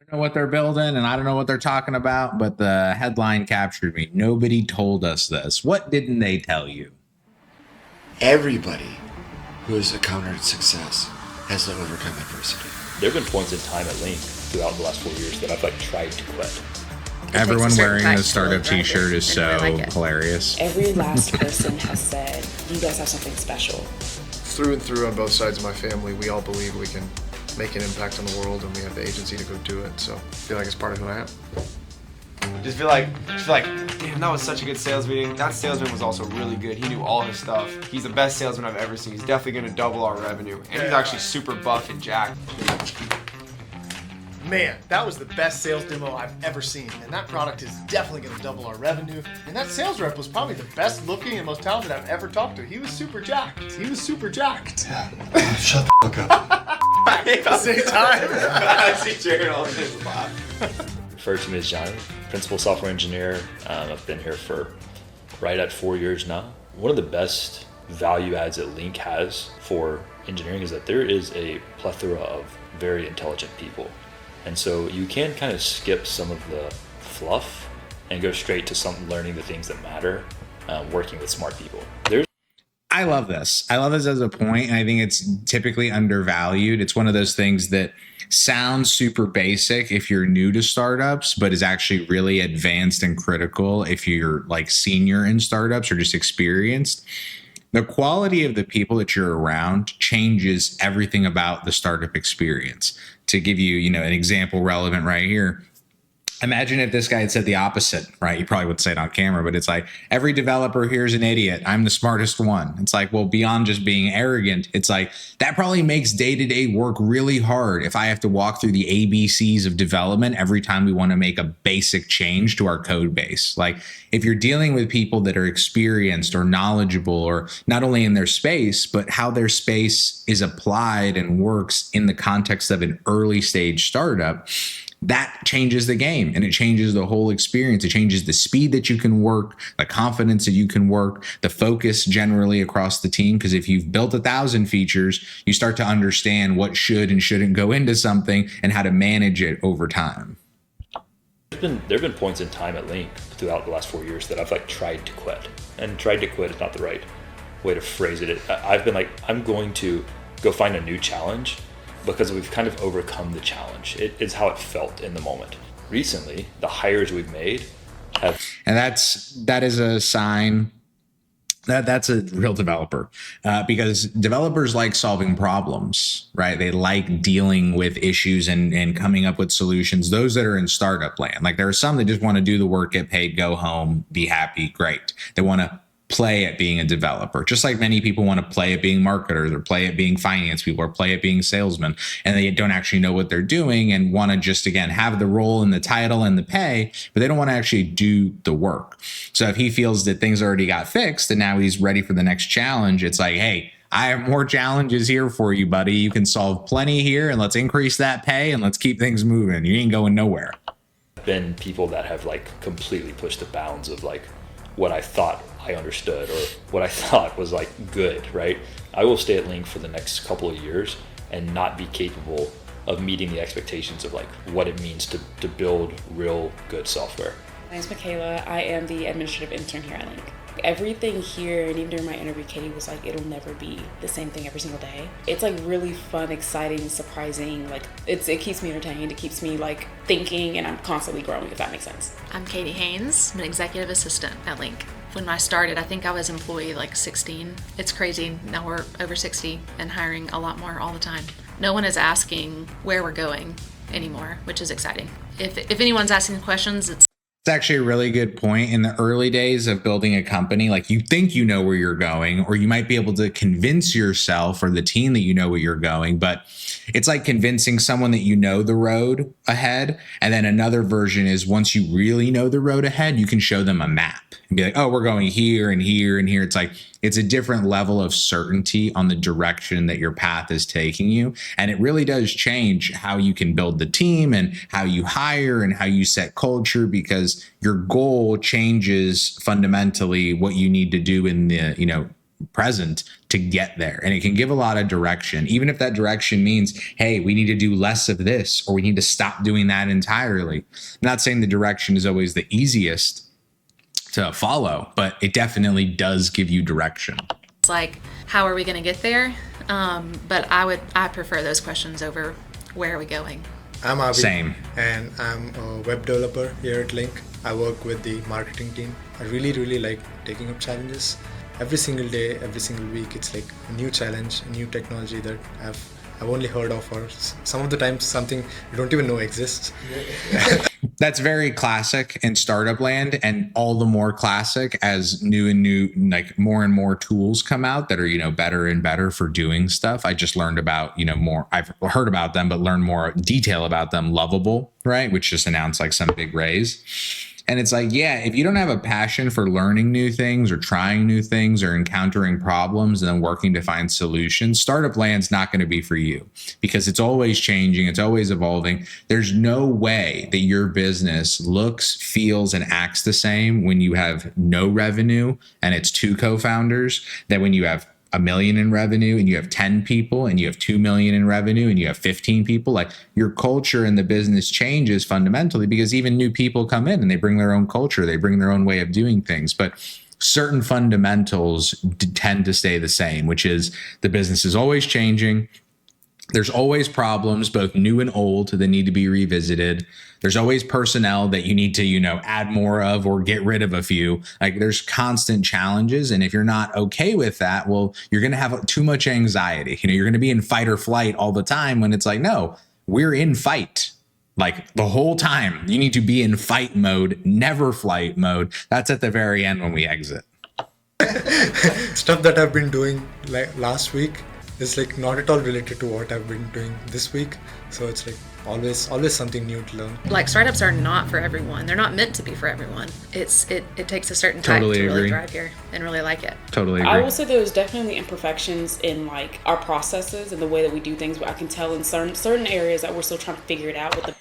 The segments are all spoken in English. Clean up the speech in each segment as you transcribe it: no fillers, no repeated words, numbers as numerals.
Know what they're building and I don't know what they're talking about, but the headline captured me. Nobody told us this. What didn't they tell you? Everybody who has encountered success has to overcome adversity. There have been points in time at Link throughout the last 4 years that I've tried to quit. Everyone wearing the startup t-shirt is so hilarious. Every last person has said, you guys have something special. Through and through on both sides of my family, we all believe we can make an impact on the world, and we have the agency to go do it. So I feel like it's part of who I am. Just feel like, damn, that was such a good sales meeting. That salesman was also really good. He knew all his stuff. He's the best salesman I've ever seen. He's definitely gonna double our revenue. And he's actually super buff and jacked. Man, that was the best sales demo I've ever seen, and that product is definitely going to double our revenue. And that sales rep was probably the best looking and most talented I've ever talked to. He was super jacked. Shut Shut the fuck up. At the same time. I see Jared all day with laugh. Refer to me as Johnny, principal software engineer. I've been here for right at 4 years now. One of the best value adds that Link has for engineering is that there is a plethora of very intelligent people. And so you can kind of skip some of the fluff and go straight to learning the things that matter, working with smart people. I love this. I love this as a point, and I think it's typically undervalued. It's one of those things that sounds super basic if you're new to startups, but is actually really advanced and critical if you're like senior in startups or just experienced. The quality of the people that you're around changes everything about the startup experience. To give you, an example relevant right here. Imagine if this guy had said the opposite, right? You probably would say it on camera, but it's like, every developer here is an idiot. I'm the smartest one. It's like, well, beyond just being arrogant, it's like, that probably makes day-to-day work really hard if I have to walk through the ABCs of development every time we want to make a basic change to our code base. Like, if you're dealing with people that are experienced or knowledgeable, or not only in their space, but how their space is applied and works in the context of an early stage startup, that changes the game, and it changes the whole experience. It changes the speed that you can work, the confidence that you can work, the focus generally across the team. Because if you've built 1,000 features, you start to understand what should and shouldn't go into something and how to manage it over time. There have been points in time at Link throughout the last 4 years that I've tried to quit. And tried to quit is not the right way to phrase it. I've been I'm going to go find a new challenge, because we've kind of overcome the challenge. It's how it felt in the moment. Recently, the hires we've made have... And that is a sign that's a real developer, because developers like solving problems, right? They like dealing with issues and coming up with solutions. Those that are in startup land, like there are some that just want to do the work, get paid, go home, be happy, great. They want to play at being a developer, just like many people want to play at being marketers or play at being finance people or play at being salesmen, and they don't actually know what they're doing and want to just, again, have the role and the title and the pay, but they don't want to actually do the work. So if he feels that things already got fixed and now he's ready for the next challenge, it's like, hey, I have more challenges here for you, buddy. You can solve plenty here, and let's increase that pay and let's keep things moving. You ain't going nowhere. Been people that have completely pushed the bounds of what I thought I understood or what I thought was good, right? I will stay at Link for the next couple of years and not be capable of meeting the expectations of what it means to build real good software. My name's Michaela. I am the administrative intern here at Link. Everything here, and even during my interview, Katie was it'll never be the same thing every single day. It's really fun, exciting, surprising. It keeps me entertained. It keeps me thinking, and I'm constantly growing, if that makes sense. I'm Katie Haynes. I'm an executive assistant at Link. When I started, I think I was employee 16. It's crazy. Now we're over 60 and hiring a lot more all the time. No one is asking where we're going anymore, which is exciting. If anyone's asking questions, it's actually a really good point. In the early days of building a company, you think you know where you're going, or you might be able to convince yourself or the team that you know where you're going, but it's like convincing someone that you know the road ahead. And then another version is, once you really know the road ahead, you can show them a map and be like, oh, we're going here and here and here. It's a different level of certainty on the direction that your path is taking you. And it really does change how you can build the team and how you hire and how you set culture, because your goal changes fundamentally what you need to do in the, present to get there. And it can give a lot of direction, even if that direction means, hey, we need to do less of this, or we need to stop doing that entirely. I'm not saying the direction is always the easiest to follow, but it definitely does give you direction. It's like, how are we going to get there? But I prefer those questions over where are we going? I'm Avi. Same. And I'm a web developer here at Link. I work with the marketing team. I really like taking up challenges. Every single day, every single week, it's like a new challenge, a new technology that I've only heard of, or some of the times something you don't even know exists. That's very classic in startup land, and all the more classic as new, like more and more tools come out that are, better and better for doing stuff. I just learned about, more, I've heard about them, but learned more detail about them. Lovable, right? Which just announced like some big raise. And it's like, yeah, if you don't have a passion for learning new things or trying new things or encountering problems and then working to find solutions, startup land's not going to be for you, because it's always changing. It's always evolving. There's no way that your business looks, feels, and acts the same when you have no revenue and it's 2 co-founders than when you have $1 million in revenue and you have 10 people and you have 2 million in revenue and you have 15 people. Like, your culture in the business changes fundamentally, because even new people come in and they bring their own culture, they bring their own way of doing things. But certain fundamentals tend to stay the same, which is the business is always changing. There's always problems, both new and old, that need to be revisited. There's always personnel that you need to, add more of or get rid of a few. Like, there's constant challenges. And if you're not okay with that, well, you're going to have too much anxiety. You're going to be in fight or flight all the time, when it's like, no, we're in fight. Like, the whole time. You need to be in fight mode, never flight mode. That's at the very end when we exit. Stuff that I've been doing like last week is like not at all related to what I've been doing this week. So it's like always something new to learn. Like, startups are not for everyone. They're not meant to be for everyone. It takes a certain type Totally to agree. really thrive here and really like it. Totally agree. I will say there's definitely imperfections in like our processes and the way that we do things, but I can tell in certain areas that we're still trying to figure it out with the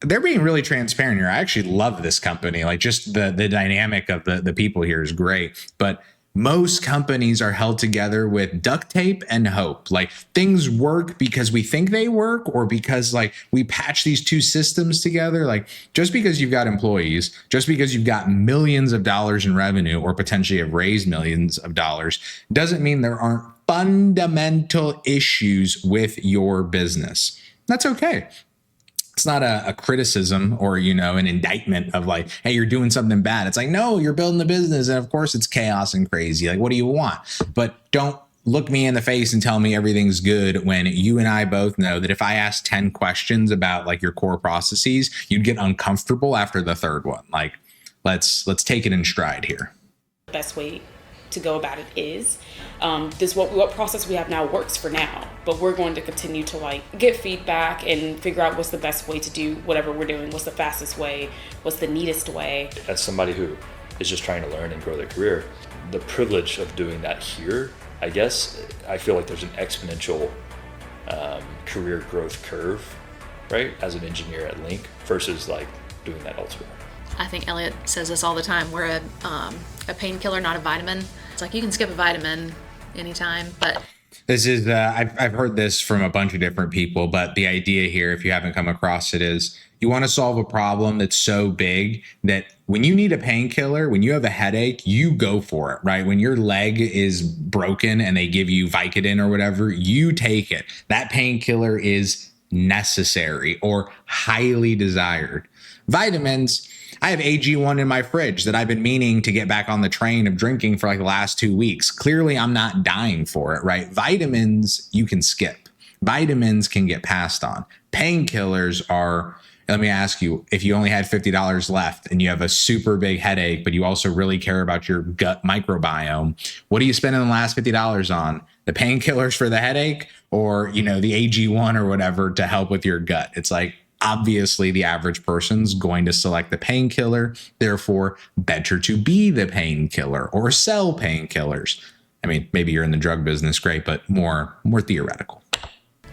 They're being really transparent here. I actually love this company. Like, just the dynamic of the people here is great. But most companies are held together with duct tape and hope. Like, things work because we think they work, or because like we patch these two systems together. Like, just because you've got employees, just because you've got millions of dollars in revenue, or potentially have raised millions of dollars, doesn't mean there aren't fundamental issues with your business. That's okay. It's not a criticism or, an indictment of like, hey, you're doing something bad. It's like, no, you're building a business. And of course it's chaos and crazy. Like, what do you want? But don't look me in the face and tell me everything's good, when you and I both know that if I asked 10 questions about like your core processes, you'd get uncomfortable after the third one. Like, let's take it in stride here. best way to go about it is. What process we have now works for now, but we're going to continue to like get feedback and figure out what's the best way to do whatever we're doing. What's the fastest way? What's the neatest way? As somebody who is just trying to learn and grow their career, the privilege of doing that here, I guess, I feel like there's an exponential career growth curve, right? As an engineer at Link versus like doing that elsewhere. I think Elliot says this all the time. We're a painkiller, not a vitamin. It's like you can skip a vitamin anytime, but this is I've heard this from a bunch of different people, but the idea here, if you haven't come across it, is you want to solve a problem that's so big that when you need a painkiller, when you have a headache, you go for it, right? When your leg is broken and they give you Vicodin or whatever, you take it. That painkiller is necessary or highly desired. Vitamins, I have AG1 in my fridge that I've been meaning to get back on the train of drinking for like the last 2 weeks. Clearly, I'm not dying for it, right? Vitamins, you can skip. Vitamins can get passed on. Painkillers are, let me ask you, if you only had $50 left and you have a super big headache, but you also really care about your gut microbiome, what are you spending the last $50 on? The painkillers for the headache, or, the AG1 or whatever to help with your gut? It's like, obviously the average person's going to select the painkiller, therefore better to be the painkiller or sell painkillers. I mean, maybe you're in the drug business, great, but more theoretical.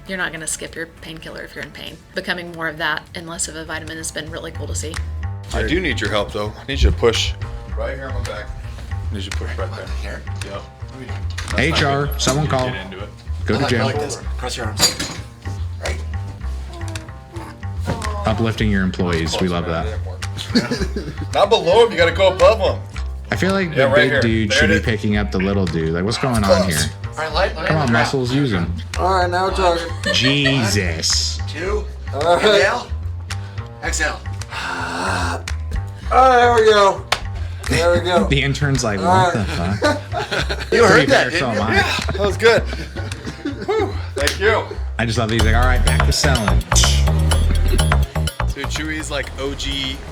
you're not going to skip your painkiller if you're in pain. Becoming more of that and less of a vitamin has been really cool to see. I do need your help though. I need you to push right here on my back. I need you to push right there. Here? Yep. HR, someone call. Go to I gym. like this. Cross your arms. Right. Uplifting your employees. We love that. Not below him, you gotta go above him. I feel like the right big here. dude There should it be is. picking up the little dude. Like, what's going on here? All right, light. Come on, muscles, use them. All right, now we're talking. Jesus. 2. Inhale. Exhale. There we go. There we go. The intern's like, what the fuck? You heard that, So didn't am you? I. That was good. Whew. Thank you. I just love these. Like, all right, back to selling. So Chewy's like OG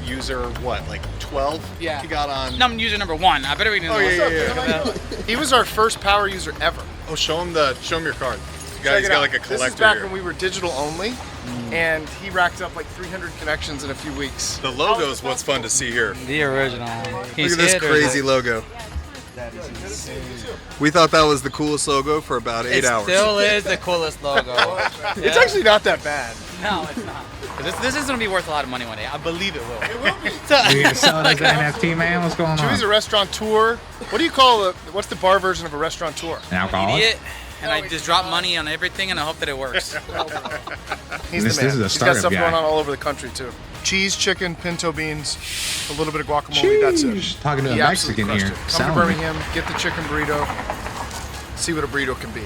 user, what, like 12? Yeah. He got on. I'm user number 1. I better be doing Oh, yeah. He was our first power user ever. Oh, show him your card. Check He's it got out. like a This collector is back here. when we were digital only, and he racked up like 300 connections in a few weeks. The logo's what's fun to see here. The original. Look at this crazy logo. We thought that was the coolest logo for about 8 hours. Still is the coolest logo. It's actually not that bad. No, it's not. This is gonna be worth a lot of money one day. I believe it will. It will be. You gonna sell it as an NFT, man? What's going Chewy's a on? restaurateur. What do you call what's the bar version of a restaurateur? An alcoholic? Idiot. And I just drop money on everything and I hope that it works. He's This the man. is a He's got startup stuff guy. going on all over the country too. Cheese, chicken, pinto beans, a little bit of guacamole. That's Sheesh. it. Talking to a He absolutely Mexican crushed here. it. Come to Selling it. Birmingham, get the chicken burrito. See what a burrito can be.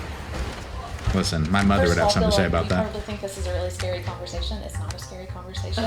Listen, my mother would have something to say about You that. probably think this is a really scary conversation. It's not a scary conversation.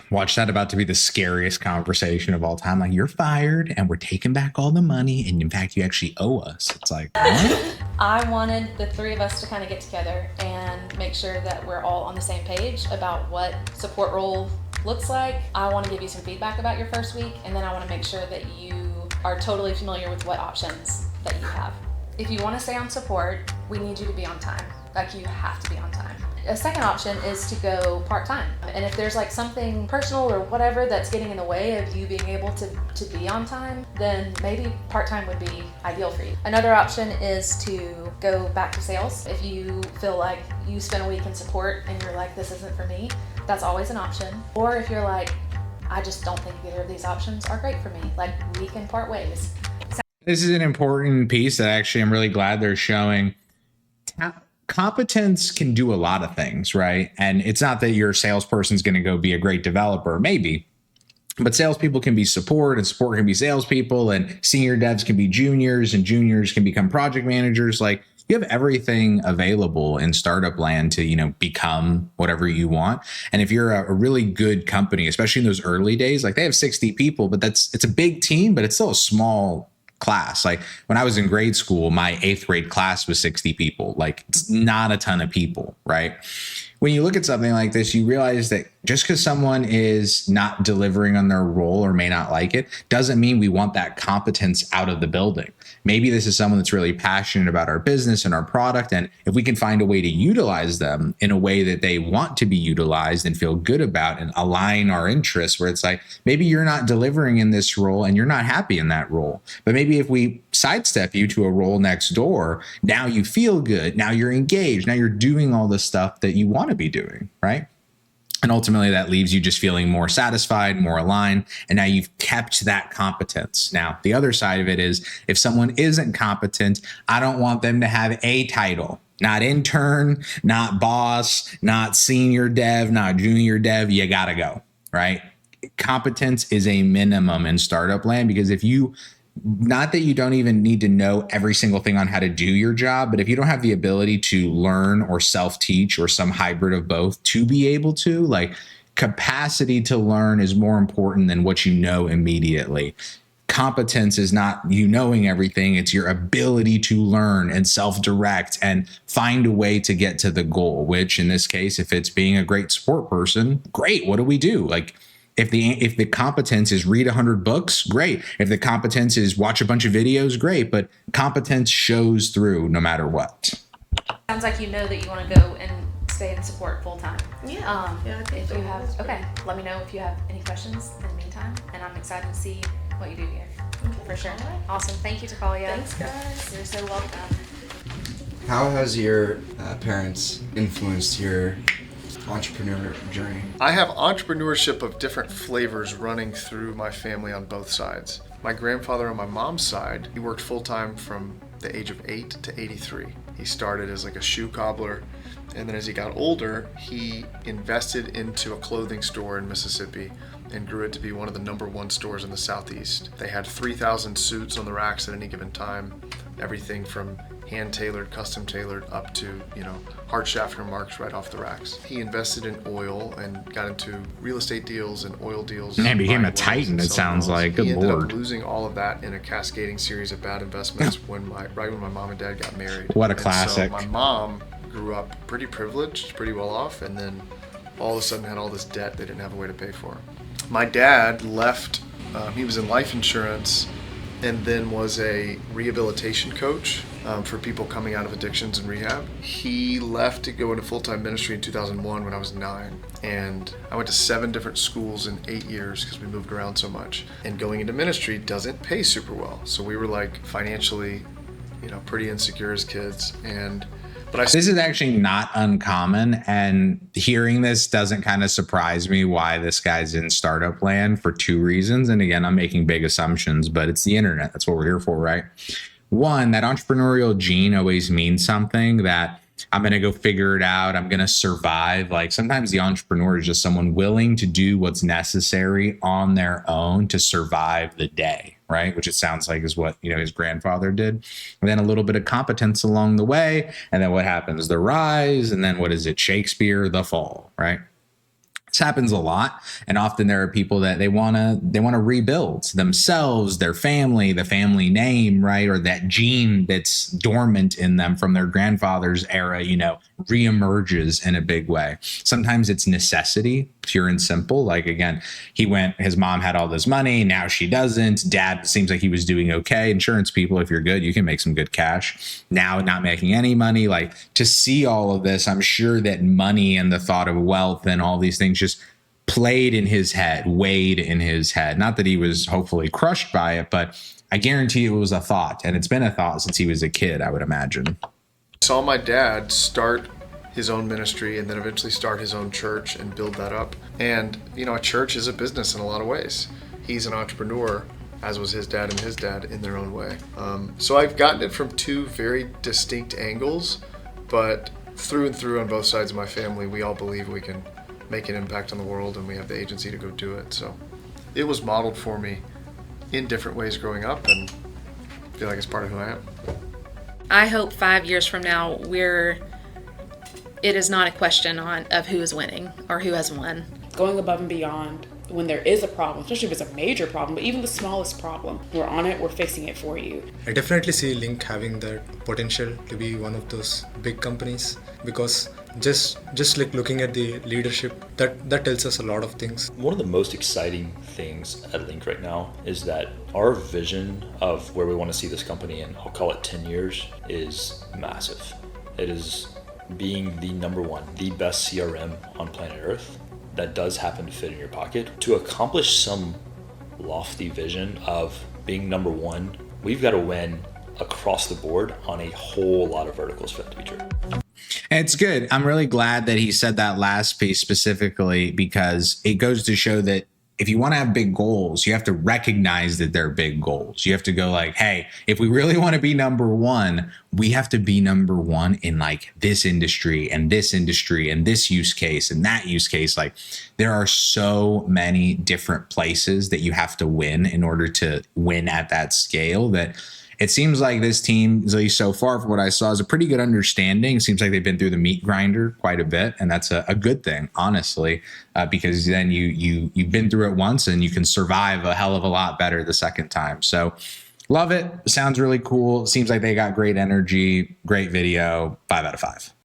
Watch that about to be the scariest conversation of all time. Like, you're fired and we're taking back all the money. And in fact, you actually owe us. It's like, what? I wanted the three of us to kind of get together and make sure that we're all on the same page about what support role looks like. I want to give you some feedback about your first week, and then I want to make sure that you are totally familiar with what options that you have. If you want to stay on support, we need you to be on time. Like, you have to be on time. A second option is to go part-time. And if there's like something personal or whatever that's getting in the way of you being able to be on time, then maybe part-time would be ideal for you. Another option is to go back to sales. If you feel like you spent a week in support and you're like, this isn't for me, that's always an option. Or if you're like, I just don't think either of these options are great for me, like, we can part ways. This is an important piece that actually I'm really glad they're showing. Competence can do a lot of things, right? And it's not that your salesperson's going to go be a great developer, maybe, but salespeople can be support, and support can be salespeople, and senior devs can be juniors, and juniors can become project managers. Like, you have everything available in startup land to, become whatever you want. And if you're a really good company, especially in those early days, like, they have 60 people, but it's a big team, but it's still a small class. Like, when I was in grade school, my 8th grade class was 60 people. Like, it's not a ton of people, right? When you look at something like this, you realize that just because someone is not delivering on their role or may not like it, doesn't mean we want that competence out of the building. Maybe this is someone that's really passionate about our business and our product. And if we can find a way to utilize them in a way that they want to be utilized and feel good about and align our interests, where it's like, maybe you're not delivering in this role and you're not happy in that role. But maybe if we sidestep you to a role next door, now you feel good. Now you're engaged. Now you're doing all the stuff that you want to be doing, right? And ultimately that leaves you just feeling more satisfied, more aligned. And now you've kept that competence. Now, the other side of it is, if someone isn't competent, I don't want them to have a title. Not intern, not boss, not senior dev, not junior dev. You got to go, right? Competence is a minimum in startup land, because if you, not that you don't even need to know every single thing on how to do your job, but if you don't have the ability to learn or self-teach or some hybrid of both to be able to, like, capacity to learn is more important than what you know immediately. Competence is not you knowing everything. It's your ability to learn and self-direct and find a way to get to the goal, which in this case, if it's being a great support person, great. What do we do? Like, if the competence is read 100 books, great. If the competence is watch a bunch of videos, great. But competence shows through no matter what. Sounds like you know that you want to go and stay in support full time. Yeah. If you have, okay, let me know if you have any questions in the meantime, and I'm excited to see what you do here. For sure. Awesome. Thank you, Takalia. Thanks, guys. You're so welcome. How has your parents influenced your entrepreneur journey? I have entrepreneurship of different flavors running through my family on both sides. My grandfather on my mom's side, he worked full-time from the age of 8 to 83. He started as like a shoe cobbler, and then as he got older, he invested into a clothing store in Mississippi and grew it to be one of the #1 stores in the Southeast. They had 3,000 suits on the racks at any given time, everything from hand-tailored, custom-tailored, up to, hard Schaffner marks right off the racks. He invested in oil and got into real estate deals and oil deals. Man, became a titan, it sounds like. Good He ended Lord. up losing all of that in a cascading series of bad investments right when my mom and dad got married. What a And classic. So my mom grew up pretty privileged, pretty well off, and then all of a sudden had all this debt they didn't have a way to pay for. My dad left, he was in life insurance and then was a rehabilitation coach for people coming out of addictions and rehab. He left to go into full-time ministry in 2001 when I was 9. And I went to 7 different schools in 8 years because we moved around so much. And going into ministry doesn't pay super well. So we were like financially, pretty insecure as kids. But this is actually not uncommon, and hearing this doesn't kind of surprise me why this guy's in startup land for 2 reasons. And again, I'm making big assumptions, but it's the internet. That's what we're here for, right? One, that entrepreneurial gene always means something, that I'm going to go figure it out. I'm going to survive. Like sometimes the entrepreneur is just someone willing to do what's necessary on their own to survive the day, right? Which it sounds like is what, his grandfather did. And then a little bit of competence along the way. And then what happens? The rise. And then what is it? Shakespeare, the fall, right? This happens a lot. And often there are people that they want to rebuild themselves, their family, the family name, right? Or that gene that's dormant in them from their grandfather's era, reemerges in a big way. Sometimes it's necessity, pure and simple. Like again, his mom had all this money. Now she doesn't. Dad seems like he was doing okay. Insurance people, if you're good, you can make some good cash. Now not making any money. Like to see all of this, I'm sure that money and the thought of wealth and all these things just weighed in his head. Not that he was hopefully crushed by it, but I guarantee it was a thought. And it's been a thought since he was a kid, I would imagine. Saw my dad start his own ministry and then eventually start his own church and build that up. And, a church is a business in a lot of ways. He's an entrepreneur, as was his dad and his dad in their own way. So I've gotten it from 2 very distinct angles, but through and through on both sides of my family, we all believe we can make an impact on the world and we have the agency to go do it. So it was modeled for me in different ways growing up, and I feel like it's part of who I am. I hope 5 years from now it is not a question of who is winning or who has won. Going above and beyond when there is a problem, especially if it's a major problem, but even the smallest problem, we're on it, we're fixing it for you. I definitely see Link having the potential to be one of those big companies, because just like looking at the leadership, that tells us a lot of things. One of the most exciting things at Link right now is that our vision of where we want to see this company in, I'll call it 10 years, is massive. It is being the #1, the best CRM on planet Earth that does happen to fit in your pocket. To accomplish some lofty vision of being #1, we've got to win across the board on a whole lot of verticals for that to be true. It's good. I'm really glad that he said that last piece specifically, because it goes to show that if you want to have big goals, you have to recognize that they're big goals. You have to go like, hey, if we really want to be #1, we have to be #1 in like this industry and this industry and this use case and that use case. Like there are so many different places that you have to win in order to win at that scale, that it seems like this team, at least so far from what I saw, is a pretty good understanding. It seems like they've been through the meat grinder quite a bit, and that's a good thing, honestly, because then you've been through it once and you can survive a hell of a lot better the second time. So love it. Sounds really cool. Seems like they got great energy, great video, 5 out of 5.